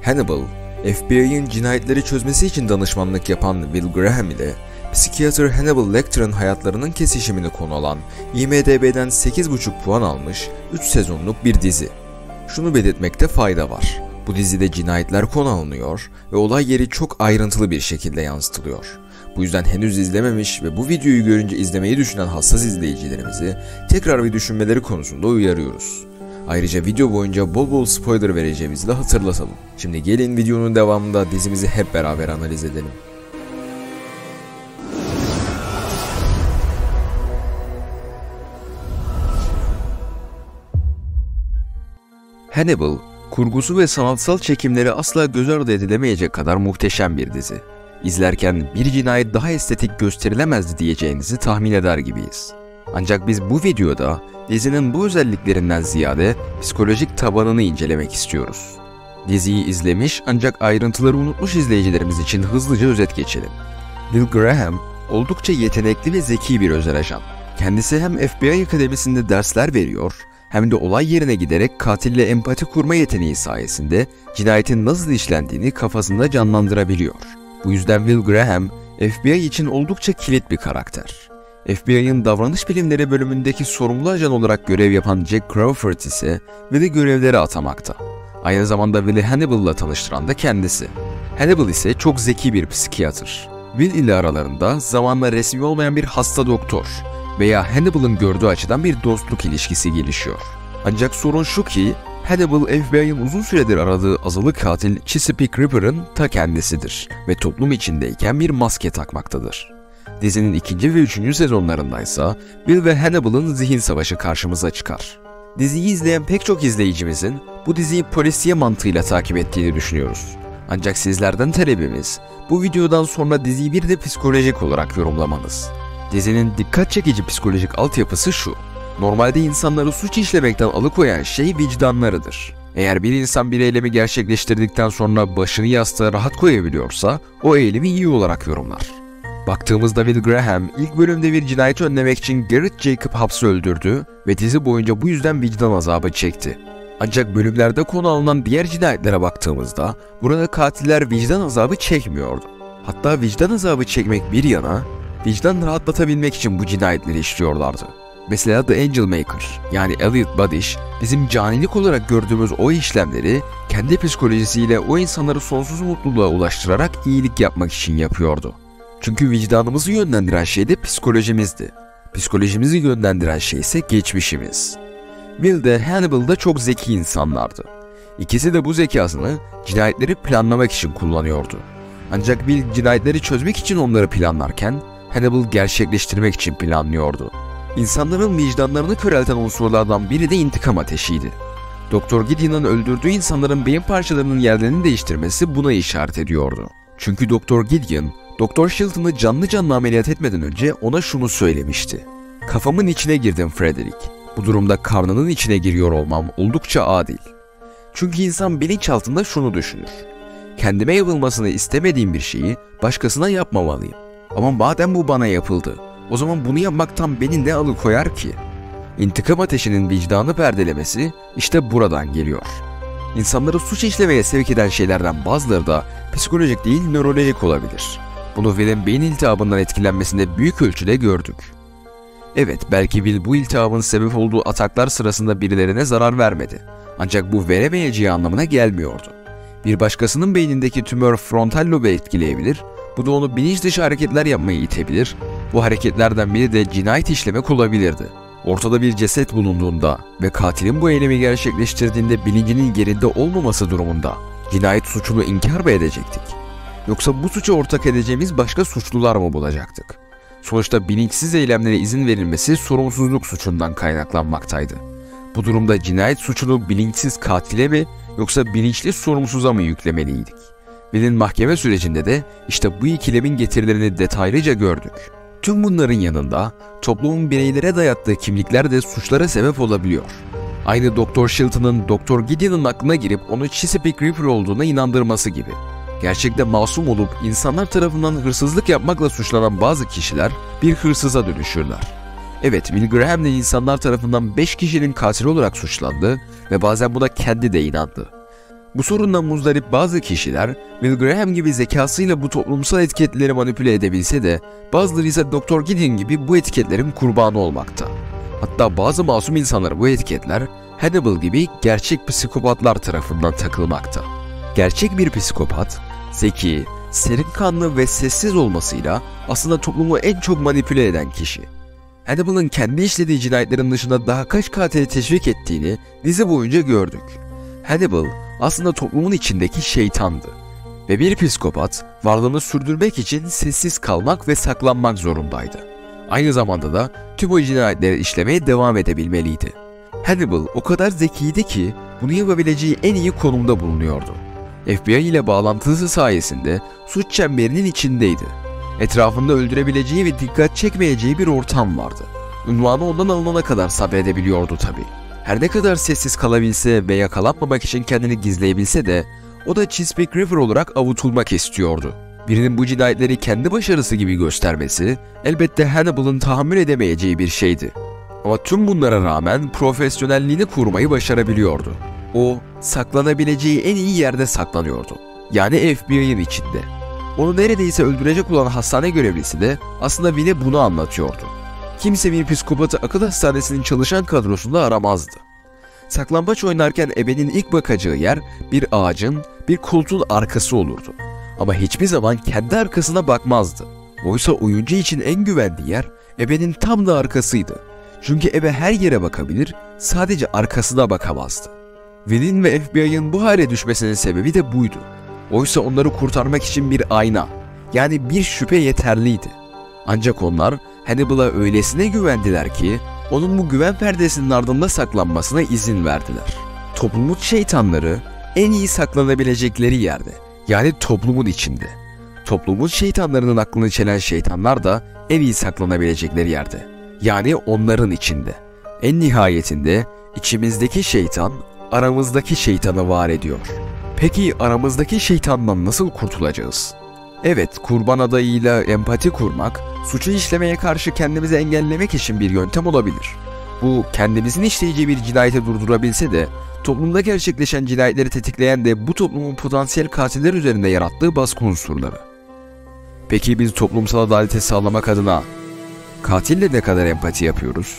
Hannibal, FBI'ın cinayetleri çözmesi için danışmanlık yapan Will Graham ile psikiyatr Hannibal Lecter'ın hayatlarının kesişimini konu alan IMDb'den 8,5 puan almış 3 sezonluk bir dizi. Şunu belirtmekte fayda var. Bu dizide cinayetler konu alınıyor ve olay yeri çok ayrıntılı bir şekilde yansıtılıyor. Bu yüzden henüz izlememiş ve bu videoyu görünce izlemeyi düşünen hassas izleyicilerimizi tekrar bir düşünmeleri konusunda uyarıyoruz. Ayrıca video boyunca bol bol spoiler vereceğimizi de hatırlatalım. Şimdi gelin videonun devamında dizimizi hep beraber analiz edelim. Hannibal, kurgusu ve sanatsal çekimleri asla göz ardı edilemeyecek kadar muhteşem bir dizi. İzlerken bir cinayet daha estetik gösterilemezdi diyeceğinizi tahmin eder gibiyiz. Ancak biz bu videoda dizinin bu özelliklerinden ziyade psikolojik tabanını incelemek istiyoruz. Diziyi izlemiş ancak ayrıntıları unutmuş izleyicilerimiz için hızlıca özet geçelim. Will Graham oldukça yetenekli ve zeki bir özel ajan. Kendisi hem FBI akademisinde dersler veriyor hem de olay yerine giderek katille empati kurma yeteneği sayesinde cinayetin nasıl işlendiğini kafasında canlandırabiliyor. Bu yüzden Will Graham, FBI için oldukça kilit bir karakter. FBI'ın davranış bilimleri bölümündeki sorumlu ajan olarak görev yapan Jack Crawford ise Will'i görevlere atamakta. Aynı zamanda Will'i Hannibal'la tanıştıran da kendisi. Hannibal ise çok zeki bir psikiyatr. Will ile aralarında zamanla resmi olmayan bir hasta doktor veya Hannibal'ın gördüğü açıdan bir dostluk ilişkisi gelişiyor. Ancak sorun şu ki, Hannibal FBI'ın uzun süredir aradığı azılı katil Chesapeake Ripper'ın ta kendisidir ve toplum içindeyken bir maske takmaktadır. Dizinin 2. ve 3. sezonlarındaysa Will ve Hannibal'ın zihin savaşı karşımıza çıkar. Diziyi izleyen pek çok izleyicimizin bu diziyi polisiye mantığıyla takip ettiğini düşünüyoruz. Ancak sizlerden talebimiz bu videodan sonra diziyi bir de psikolojik olarak yorumlamanız. Dizinin dikkat çekici psikolojik altyapısı şu: normalde insanları suç işlemekten alıkoyan şey vicdanlarıdır. Eğer bir insan bir eylemi gerçekleştirdikten sonra başını yastığa rahat koyabiliyorsa o eylemi iyi olarak yorumlar. Baktığımızda Will Graham ilk bölümde bir cinayeti önlemek için Garrett Jacob Haps'ı öldürdü ve dizi boyunca bu yüzden vicdan azabı çekti. Ancak bölümlerde konu alınan diğer cinayetlere baktığımızda burada katiller vicdan azabı çekmiyordu. Hatta vicdan azabı çekmek bir yana, vicdan rahatlatabilmek için bu cinayetleri işliyorlardı. Mesela The Angel Maker yani Elliot Badish bizim canilik olarak gördüğümüz o işlemleri kendi psikolojisiyle o insanları sonsuz mutluluğa ulaştırarak iyilik yapmak için yapıyordu. Çünkü vicdanımızı yönlendiren şey de psikolojimizdi. Psikolojimizi yönlendiren şey ise geçmişimiz. Will de Hannibal da çok zeki insanlardı. İkisi de bu zekasını cinayetleri planlamak için kullanıyordu. Ancak Will cinayetleri çözmek için onları planlarken Hannibal gerçekleştirmek için planlıyordu. İnsanların vicdanlarını körelten unsurlardan biri de intikam ateşiydi. Dr. Gideon'ın öldürdüğü insanların beyin parçalarının yerlerini değiştirmesi buna işaret ediyordu. Çünkü Dr. Gideon, Dr. Chilton'ı canlı ameliyat etmeden önce ona şunu söylemişti: "Kafamın içine girdim Frederick. Bu durumda karnının içine giriyor olmam oldukça adil." Çünkü insan bilinçaltında şunu düşünür: kendime yapılmasını istemediğim bir şeyi başkasına yapmamalıyım. Ama madem bu bana yapıldı, o zaman bunu yapmaktan beni ne alıkoyar ki? İntikam ateşinin vicdanı perdelemesi işte buradan geliyor. İnsanları suç işlemeye sevk eden şeylerden bazıları da psikolojik değil nörolojik olabilir. Bunu Will'in beyin iltihabından etkilenmesinde büyük ölçüde gördük. Evet, belki Will bu iltihabın sebep olduğu ataklar sırasında birilerine zarar vermedi. Ancak bu veremeyeceği anlamına gelmiyordu. Bir başkasının beynindeki tümör frontal lobu etkileyebilir, bu da onu bilinç dışı hareketler yapmaya itebilir. Bu hareketlerden biri de cinayet işlemek olabilirdi. Ortada bir ceset bulunduğunda ve katilin bu eylemi gerçekleştirdiğinde bilincinin yerinde olmaması durumunda cinayet suçunu inkar mı edecektik? Yoksa bu suçu ortak edeceğimiz başka suçlular mı bulacaktık? Sonuçta bilinçsiz eylemlere izin verilmesi sorumsuzluk suçundan kaynaklanmaktaydı. Bu durumda cinayet suçunu bilinçsiz katile mi yoksa bilinçli sorumsuza mı yüklemeliydik? Will'in mahkeme sürecinde de işte bu ikilemin getirilerini detaylıca gördük. Tüm bunların yanında toplumun bireylere dayattığı kimlikler de suçlara sebep olabiliyor. Aynı Dr. Chilton'ın Dr. Gideon'ın aklına girip onu Chesapeake Ripper olduğuna inandırması gibi. Gerçekte masum olup insanlar tarafından hırsızlık yapmakla suçlanan bazı kişiler bir hırsıza dönüşürler. Evet, Will Graham de insanlar tarafından 5 kişinin katili olarak suçlandı ve bazen buna kendi de inandı. Bu sorundan muzdarip bazı kişiler Will Graham gibi zekasıyla bu toplumsal etiketleri manipüle edebilse de bazıları ise Dr. Gideon gibi bu etiketlerin kurbanı olmakta. Hatta bazı masum insanlara bu etiketler Hannibal gibi gerçek psikopatlar tarafından takılmakta. Gerçek bir psikopat, zeki, serinkanlı ve sessiz olmasıyla aslında toplumu en çok manipüle eden kişi. Hannibal'ın kendi işlediği cinayetlerin dışında daha kaç katili teşvik ettiğini dizi boyunca gördük. Hannibal aslında toplumun içindeki şeytandı ve bir psikopat varlığını sürdürmek için sessiz kalmak ve saklanmak zorundaydı. Aynı zamanda da tüm o cinayetleri işlemeye devam edebilmeliydi. Hannibal o kadar zekiydi ki bunu yapabileceği en iyi konumda bulunuyordu. FBI ile bağlantısı sayesinde suç çemberinin içindeydi. Etrafında öldürebileceği ve dikkat çekmeyeceği bir ortam vardı. Unvanı ondan alınana kadar sabredebiliyordu tabii. Her ne kadar sessiz kalabilse ve yakalanmamak için kendini gizleyebilse de o da Chesapeake River olarak avutulmak istiyordu. Birinin bu cinayetleri kendi başarısı gibi göstermesi elbette Hannibal'ın tahammül edemeyeceği bir şeydi. Ama tüm bunlara rağmen profesyonelliğini korumayı başarabiliyordu. O, saklanabileceği en iyi yerde saklanıyordu. Yani FBI'nin içinde. Onu neredeyse öldürecek olan hastane görevlisi de aslında Will'e bunu anlatıyordu. Kimse bir psikopatı akıl hastanesinin çalışan kadrosunda aramazdı. Saklambaç oynarken ebenin ilk bakacağı yer bir ağacın, bir koltuğun arkası olurdu. Ama hiçbir zaman kendi arkasına bakmazdı. Oysa oyuncu için en güvendiği yer ebenin tam da arkasıydı. Çünkü ebe her yere bakabilir, sadece arkasına bakamazdı. Will'in ve FBI'ın bu hale düşmesinin sebebi de buydu. Oysa onları kurtarmak için bir ayna, yani bir şüphe yeterliydi. Ancak onlar Hannibal'a öylesine güvendiler ki onun bu güven perdesinin ardında saklanmasına izin verdiler. Toplumun şeytanları en iyi saklanabilecekleri yerde, yani toplumun içinde. Toplumun şeytanlarının aklını çelen şeytanlar da en iyi saklanabilecekleri yerde, yani onların içinde. En nihayetinde içimizdeki şeytan aramızdaki şeytanı var ediyor. Peki aramızdaki şeytandan nasıl kurtulacağız? Evet, kurban adayıyla empati kurmak, suçu işlemeye karşı kendimizi engellemek için bir yöntem olabilir. Bu, kendimizin işleyeceği bir cinayeti durdurabilse de, toplumda gerçekleşen cinayetleri tetikleyen de bu toplumun potansiyel katiller üzerinde yarattığı baskı unsurları. Peki biz toplumsal adaleti sağlamak adına katille ne kadar empati yapıyoruz?